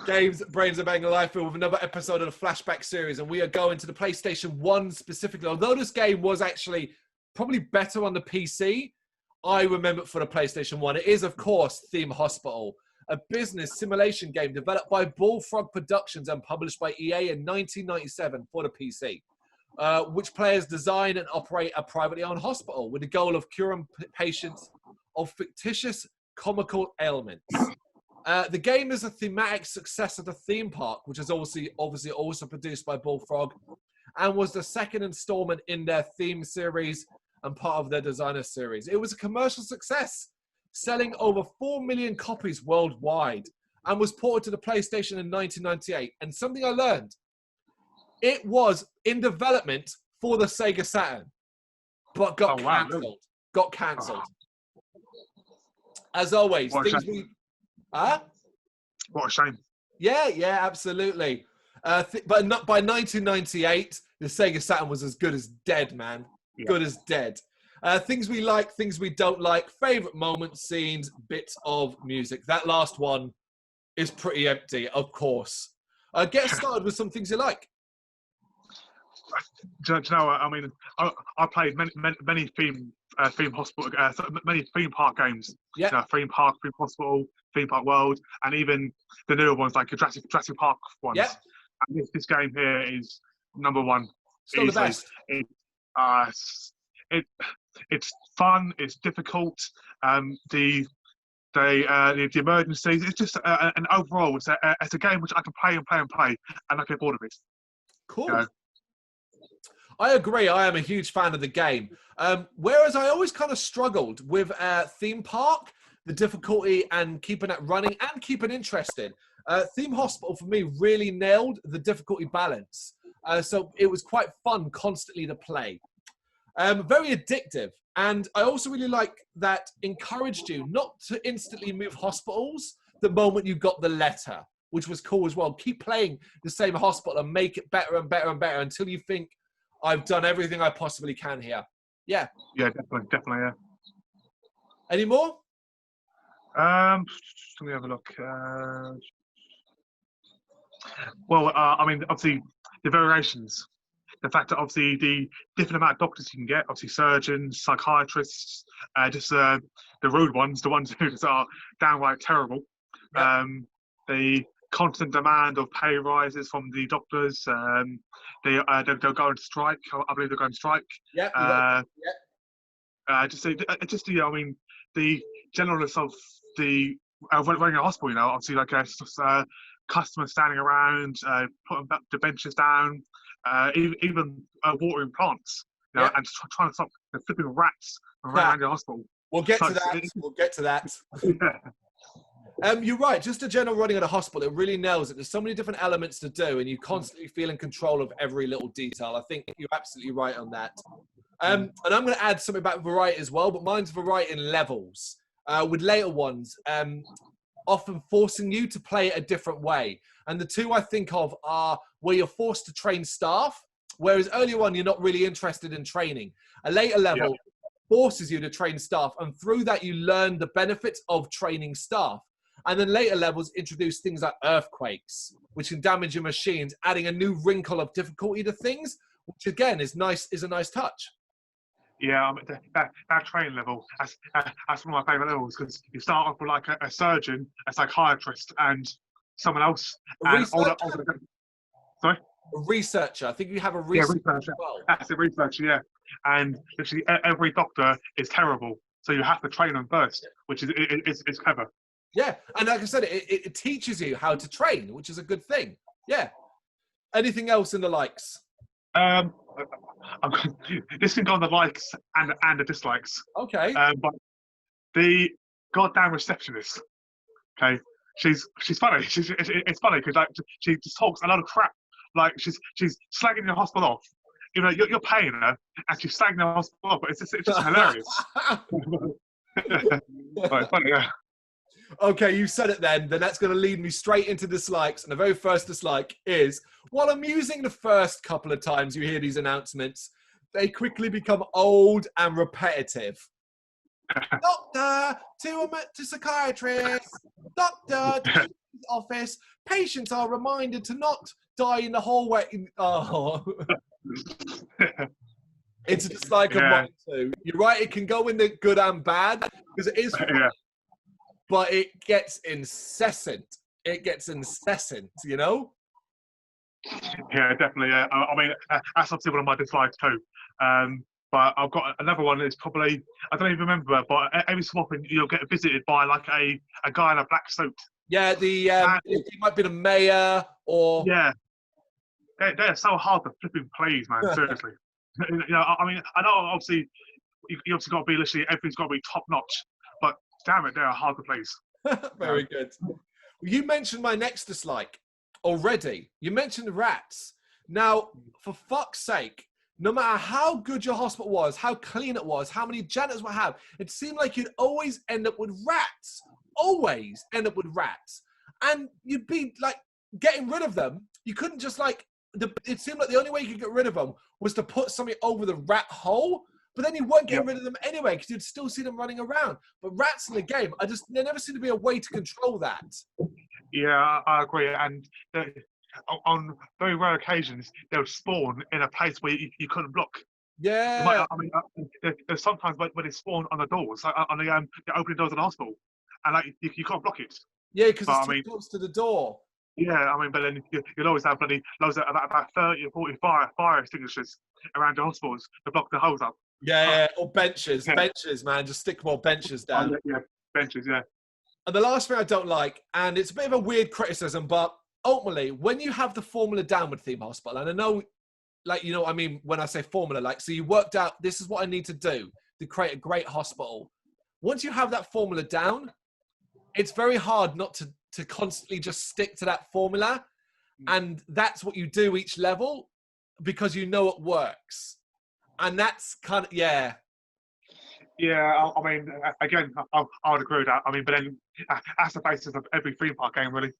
Games, Brains, and Bang Life with another episode of the Flashback series, and we are going to the PlayStation 1 specifically. Although this game was actually probably better on the PC, I remember it for the PlayStation 1. It is, of course, Theme Hospital, a business simulation game developed by Bullfrog Productions and published by EA in 1997 for the PC, which players design and operate a privately owned hospital with the goal of curing patients of fictitious comical ailments. The game is a thematic successor to Theme Park, which is obviously also produced by Bullfrog, and was the second installment in their theme series and part of their designer series. It was a commercial success, selling over 4 million copies worldwide, and was ported to the PlayStation in 1998. And something I learned, it was in development for the Sega Saturn, but got cancelled. Got cancelled. As always, things we... What a shame. Yeah, absolutely. But not by 1998, the Sega Saturn was as good as dead, man. Yeah. Good as dead. Things we like, things we don't like, favorite moments, scenes, bits of music. That last one is pretty empty, of course. Get started with some things you like. Do you know what? I mean, I played many theme hospital, many theme park games. Yeah. You know, theme park, theme hospital, theme park world, and even the newer ones like the Jurassic Park ones. Yeah. And this game here is number one. Still the best. It's fun. It's difficult. The emergencies. It's just an overall. It's a game which I can play and play and play, and I get bored of it. Cool. You know? I agree. I am a huge fan of the game. Whereas I always kind of struggled with Theme Park, the difficulty and keeping it running and keeping interested. Theme Hospital for me really nailed the difficulty balance. So it was quite fun constantly to play. Very addictive. And I also really like that encouraged you not to instantly move hospitals the moment you got the letter, which was cool as well. Keep playing the same hospital and make it better and better and better until you think, I've done everything I possibly can here. Yeah. Yeah, definitely, yeah. Any more? Let me have a look. I mean, obviously, the variations. The fact that obviously the different amount of doctors you can get, obviously surgeons, psychiatrists, just the rude ones, the ones who are downright terrible. Yep. The constant demand of pay rises from the doctors. They'll go on strike. I believe they're going on strike. Yeah. I mean, the generalness of the running a hospital. You know, obviously, like customers standing around, putting the benches down, even watering plants. You know, and trying to stop the flipping rats around the hospital. We'll get to that. Yeah. You're right. Just the general running of the hospital, it really nails it. There's so many different elements to do, and you constantly feel in control of every little detail. I think you're absolutely right on that. And I'm going to add something about variety as well, but mine's variety in levels. With later ones, often forcing you to play it a different way. And the two I think of are where you're forced to train staff, whereas earlier on, you're not really interested in training. A later level forces you to train staff, and through that, you learn the benefits of training staff. And then later levels introduce things like earthquakes, which can damage your machines, adding a new wrinkle of difficulty to things, which again is nice. Is a nice touch. Yeah, I mean, that training level, that's one of my favourite levels because you start off with like a surgeon, a psychiatrist, and someone else, A and researcher. Sorry. A researcher. I think you have a Yeah, researcher researcher. as well. That's a researcher, yeah. And literally every doctor is terrible, so you have to train them first, which is clever. Yeah, and like I said, it teaches you how to train, which is a good thing. Yeah. Anything else in the likes? I'm, this can go on the likes and the dislikes. Okay. But the goddamn receptionist, okay, she's funny. It's funny because like she just talks a lot of crap. Like she's slagging your hospital off. You know, you're paying her, and she's slagging the hospital off. But it's just hilarious. But it's funny, yeah. Okay, you said it then. Then that's going to lead me straight into dislikes. And the very first dislike is, while amusing the first couple of times you hear these announcements, they quickly become old and repetitive. Doctor to psychiatrist. Doctor to office. Patients are reminded to not die in the hallway. Oh. It's a dislike of mine too. You're right, it can go in the good and bad because it is funny, but it gets incessant. It gets incessant, you know? Yeah, definitely. Yeah. I mean, that's obviously one of my dislikes too. But I've got another one that's probably, I don't even remember, but every so often you'll get visited by like a guy in a black suit. Yeah, it might be the mayor or... Yeah. They're so hard to flipping please, man, seriously. You know, I mean, I know obviously you obviously got to be literally everything's got to be top notch, but damn it, they're hard to please. Very good. You mentioned my next dislike already. You mentioned rats. Now, for fuck's sake, no matter how good your hospital was, how clean it was, how many janitors would have, it seemed like you'd always end up with rats. Always end up with rats. And you'd be like getting rid of them. You couldn't just like, it seemed like the only way you could get rid of them was to put something over the rat hole. But then you weren't getting rid of them anyway because you'd still see them running around. But rats in the game, there never seemed to be a way to control that. Yeah, I agree. And on very rare occasions, they'll spawn in a place where you couldn't block. Yeah. I mean, there's sometimes when they spawn on the doors, on the opening doors of the hospital, and like you can't block it. Yeah, because it's too close to the door. Yeah, I mean, but then you'll always have loads of about 30 or 40 fire extinguishers around the hospitals to block the holes up. Yeah, or benches, man. Just stick more benches down. Yeah, benches, yeah. And the last thing I don't like, and it's a bit of a weird criticism, but ultimately, when you have the formula down with Theme Hospital, and I know, like, you know what I mean when I say formula, like, so you worked out, this is what I need to do to create a great hospital. Once you have that formula down, it's very hard not to constantly just stick to that formula. And that's what you do each level because you know it works. And that's kind of, yeah. Yeah, I mean, again, I would agree with that. I mean, but then that's the basis of every theme park game, really.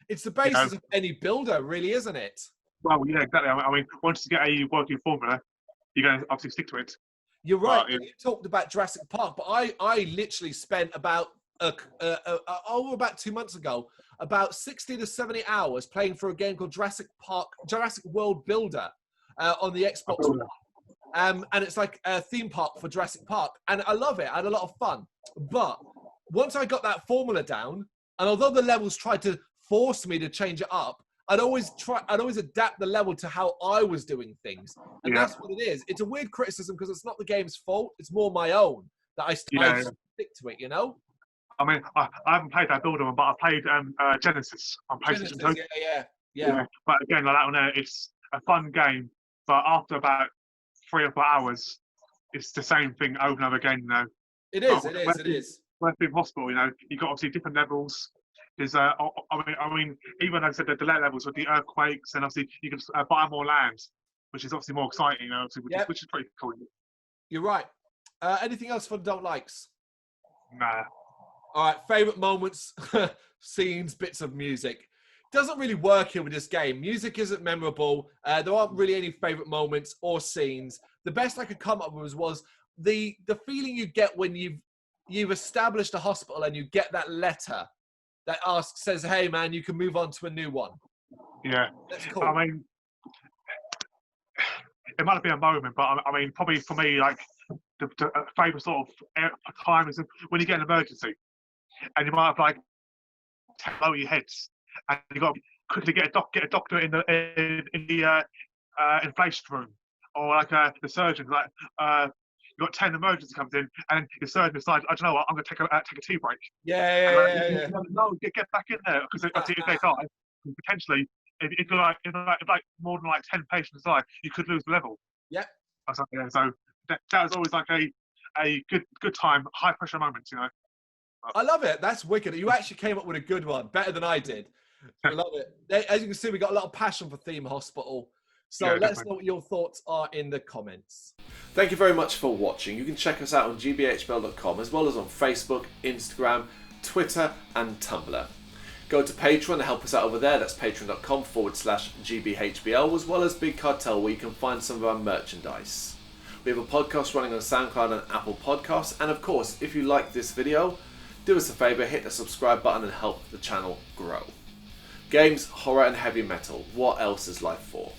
It's the basis of any builder, really, isn't it? Well, yeah, exactly. I mean, once you get a working formula, you're going to obviously stick to it. You're right. You talked about Jurassic Park, but I literally spent about about 2 months ago, about 60 to 70 hours playing for a game called Jurassic World Builder on the Xbox One. And it's like a theme park for Jurassic Park. And I love it. I had a lot of fun. But once I got that formula down, and although the levels tried to force me to change it up, I'd always adapt the level to how I was doing things. And that's what it is. It's a weird criticism because it's not the game's fault. It's more my own that I stick to it, you know? I mean, I haven't played that builder one, but I played Genesis on PlayStation 2. Yeah. But again, like that one there, it's a fun game. But after about 3 or 4 hours, it's the same thing over and over again, you know. It is. Whereas in hospital, you know, you've got obviously different levels. There's, I mean, even like I said, the delay levels with the earthquakes, and obviously you can buy more land, which is obviously more exciting, you know, which is pretty cool. You're right. Anything else for the don't likes? Nah. All right, favorite moments, scenes, bits of music. Doesn't really work here with this game. Music isn't memorable. There aren't really any favorite moments or scenes. The best I could come up with was the feeling you get when you've established a hospital and you get that letter that says, "Hey man, you can move on to a new one." Yeah, that's cool. I mean, it might be a moment, but I mean, probably for me, like the favourite sort of time is when you get an emergency, and you might have like 10 lower your heads, and you got to quickly get a doctor in the inflation room, or like the surgeon, like you got 10 emergency comes in, and the surgeon decides, I don't know what, I'm going to take a tea break. Yeah. No, get back in there, because if they die, potentially, if like more than like 10 patients die, you could lose the level. Yep. So that was always like a good time, high pressure moments, you know. I love it. That's wicked. You actually came up with a good one, better than I did. I love it. As you can see, we got a lot of passion for Theme Hospital. So let us know what your thoughts are in the comments. Thank you very much for watching. You can check us out on gbhbl.com, as well as on Facebook, Instagram, Twitter and Tumblr. Go to Patreon and help us out over there. That's patreon.com/GBHBL, as well as Big Cartel, where you can find some of our merchandise. We have a podcast running on SoundCloud and Apple Podcasts. And of course, if you like this video, do us a favour, hit the subscribe button and help the channel grow. Games, horror and heavy metal. What else is life for?